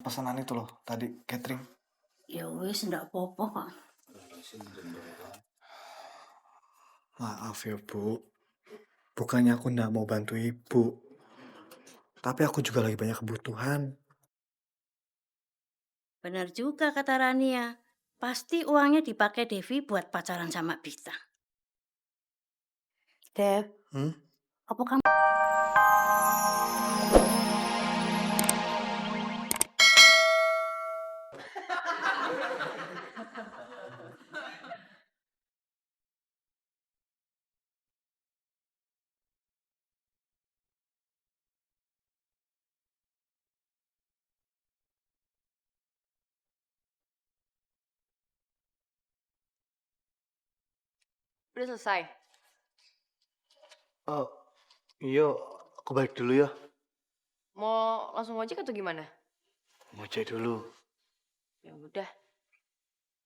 pesanan itu loh tadi catering. Ya wis ndak apa-apa kok. Maaf ya Bu, bukannya aku nggak mau bantu Ibu, tapi aku juga lagi banyak kebutuhan. Benar juga kata Rania. Pasti uangnya dipakai Devi buat pacaran sama Bita. Dev, Hmm? apa kamu Udah selesai? Oh, iya, aku balik dulu ya. Mau langsung ngojek atau gimana? Mau cek dulu. Ya udah.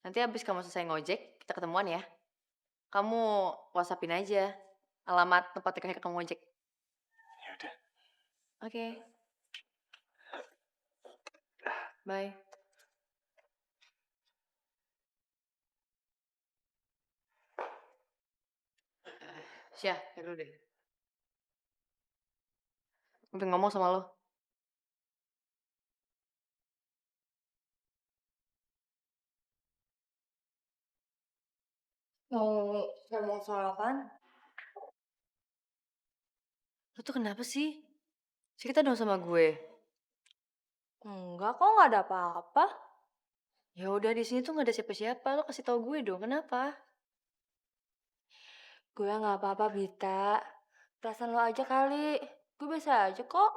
Nanti habis kamu selesai ngojek, kita ketemuan ya. Kamu WhatsAppin aja alamat tempat terakhir kamu ngojek. Ya udah. Oke. Bye. Syah, ya dulu deh. Udah ngomong sama lo. Mau ngomong soal apaan? Lo tuh kenapa sih? Cerita dong sama gue. Enggak kok, nggak ada apa-apa. Ya udah di sini tuh nggak ada siapa-siapa. Lo kasih tahu gue dong kenapa? Gue nggak apa-apa, Bita. Perasaan lo aja kali. Gue biasa aja kok.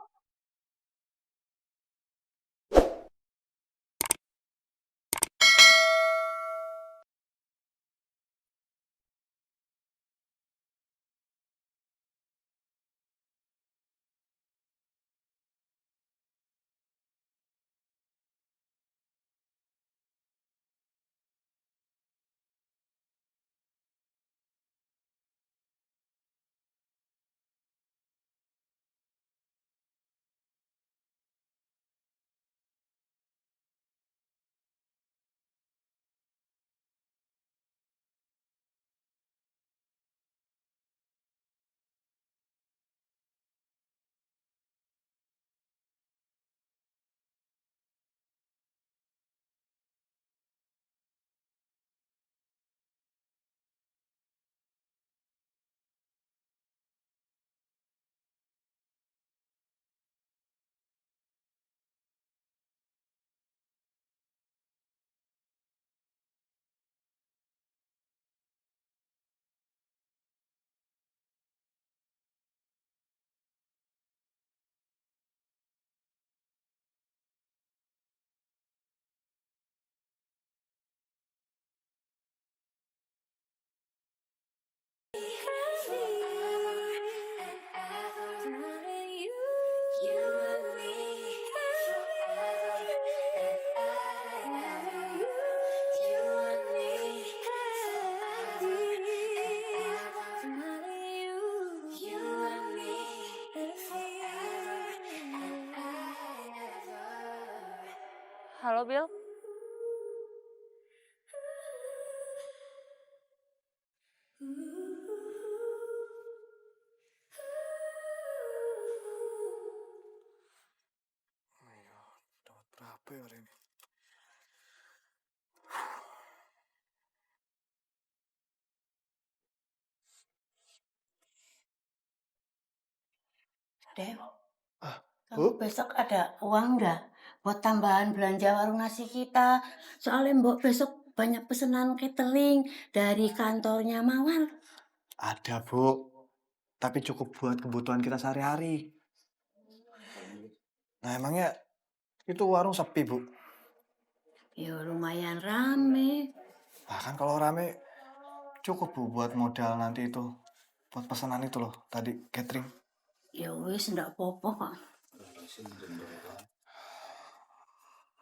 Halo, Bill. Ayo, dapat berapa ya hari ini? Dev, Ah, kamu Bu? besok ada uang nggak buat tambahan belanja warung nasi kita? Soalnya Mbok besok banyak pesanan catering dari kantornya Mawar. Ada, Bu. Tapi cukup buat kebutuhan kita sehari-hari. Nah, emangnya itu warung sepi, Bu? Ya lumayan rame. Bahkan kalau rame, cukup, Bu, buat modal nanti itu. Buat pesanan itu loh tadi catering. Ya wis ndak apa-apa kok.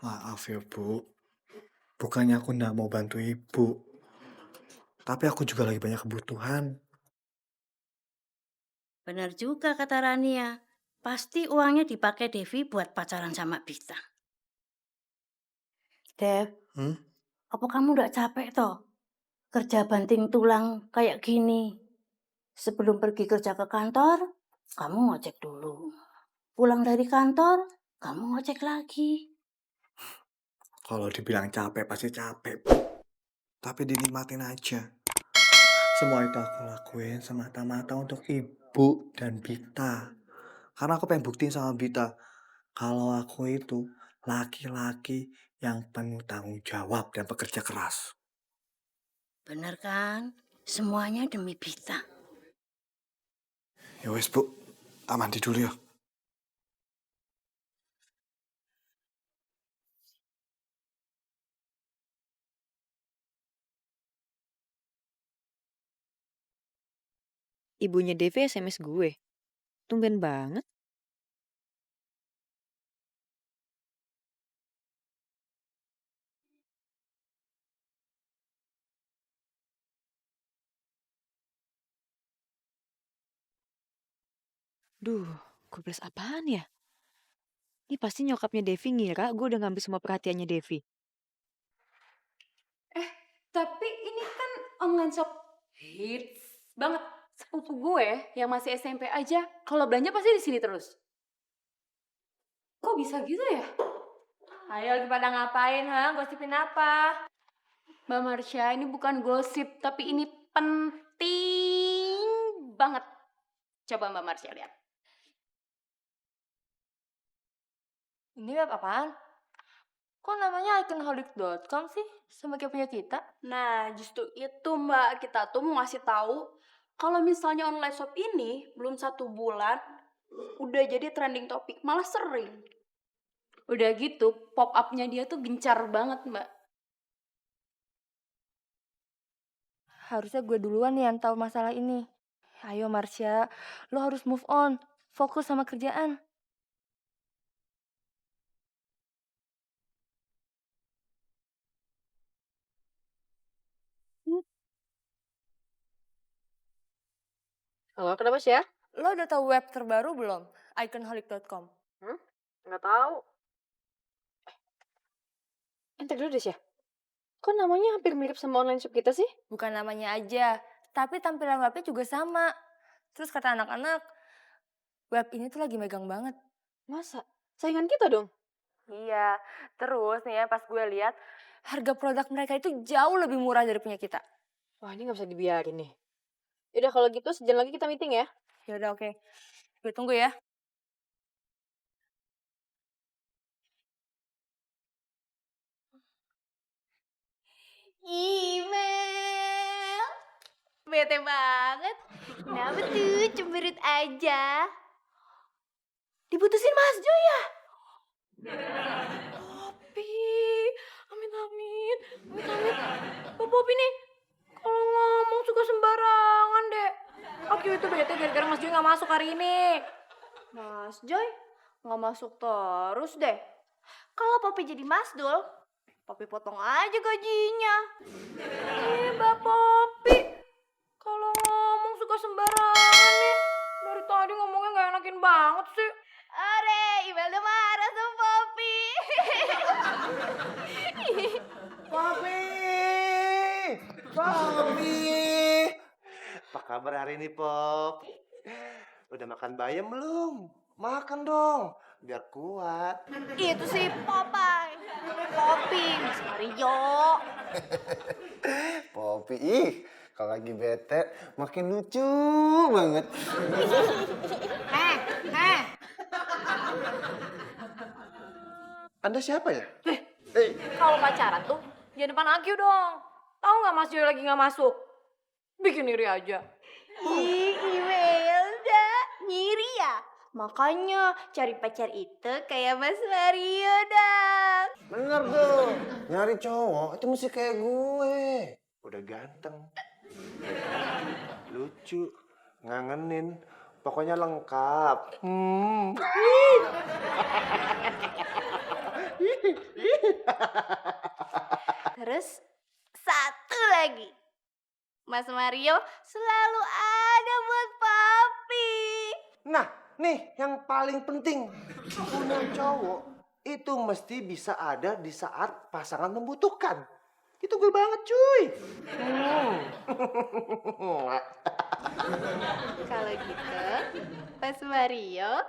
Maaf ya Bu, bukannya aku nggak mau bantu Ibu, tapi aku juga lagi banyak kebutuhan. Benar juga kata Rania. Pasti uangnya dipakai Devi buat pacaran sama Bita. Dev, Hmm? apa kamu nggak capek toh? Kerja banting tulang kayak gini. Sebelum pergi kerja ke kantor, kamu ngojek dulu. Pulang dari kantor, kamu ngojek lagi. Kalau dibilang capek pasti capek, Bu. Tapi dinikmatin aja. Semua itu aku lakuin semata-mata untuk ibu dan Bita. Karena aku pengen buktiin sama Bita kalau aku itu laki-laki yang penuh tanggung jawab dan pekerja keras. Bener kan? Semuanya demi Bita. Ya wes, Bu. Tak mandi dulu ya. Ibunya Devi SMS gue. Tumben banget. Duh, gue balas apaan ya? Ini pasti nyokapnya Devi ngira gue udah ngambil semua perhatiannya Devi. Tapi ini kan online shop hits banget. Sepupu gue yang masih SMP aja, kalau belanja pasti di sini terus. Kok bisa gitu ya? Ayo lagi pada ngapain, ha? Gosipin apa? Mbak Marsha, ini bukan gosip, tapi ini penting banget. Coba Mbak Marsha lihat. Ini web apaan? Kok namanya iconholic.com sih? Sama kayak punya kita? Nah, justru itu Mbak, kita tuh mau ngasih tahu kalau misalnya online shop ini belum 1 bulan udah jadi trending topik, malah sering. Udah gitu, pop up-nya dia tuh gencar banget, Mbak. Harusnya gue duluan nih yang tahu masalah ini. Ayo Marsha, lo harus move on. Fokus sama kerjaan. Halo, kenapa sih ya? Lo udah tahu web terbaru belum? Iconholic.com. Nggak tahu. Entar dulu deh, Syah. Kok namanya hampir mirip sama online shop kita sih? Bukan namanya aja, tapi tampilan webnya juga sama. Terus kata anak-anak, web ini tuh lagi megang banget. Masa? Saingan kita dong? Iya, terus nih ya pas gue lihat harga produk mereka itu jauh lebih murah dari punya kita. Wah, ini nggak bisa dibiarin nih. Yaudah kalau gitu sejam lagi kita meeting ya. Ya udah oke. Gue tunggu ya. Email. Bete banget. Kenapa tuh cemberut aja? Diputusin Mas Jo ya? Popi. Amin amin. Amin amin. Pak Popi nih kalau ngomong suka sembarangan deh. Oke itu bete gara-gara Mas Joy gak masuk hari ini. Mas Joy gak masuk terus deh. Kalau Popi jadi Masdul, Popi potong aja gajinya. Mbak Popi, kalau ngomong suka sembarangan nih. Dari tadi ngomongnya gak enakin banget sih. Are, Imelda marah sama Popi. Papi! Papi! Apa kabar hari ini, Pop? Udah makan bayam belum? Makan dong, biar kuat. Itu sih Popeye. Popi, Mas Mario. Popi, kalau lagi bete makin lucu banget. Heh. Anda siapa ya? Kalau pacaran tuh jangan depan Agyu dong. Tahu nggak Mas Joy lagi nggak masuk? Bikin iri aja. Ih, Imelda, ngiri ya? Makanya cari pacar itu kayak Mas Mario dong. Bener tuh, nyari cowok itu mesti kayak gue. Udah ganteng, lucu, ngangenin, pokoknya lengkap. Terus satu lagi. Mas Mario selalu ada buat Papi. Nah, nih yang paling penting. Punya cowok itu mesti bisa ada di saat pasangan membutuhkan. Itu gue banget cuy. Kalau gitu, Mas Mario.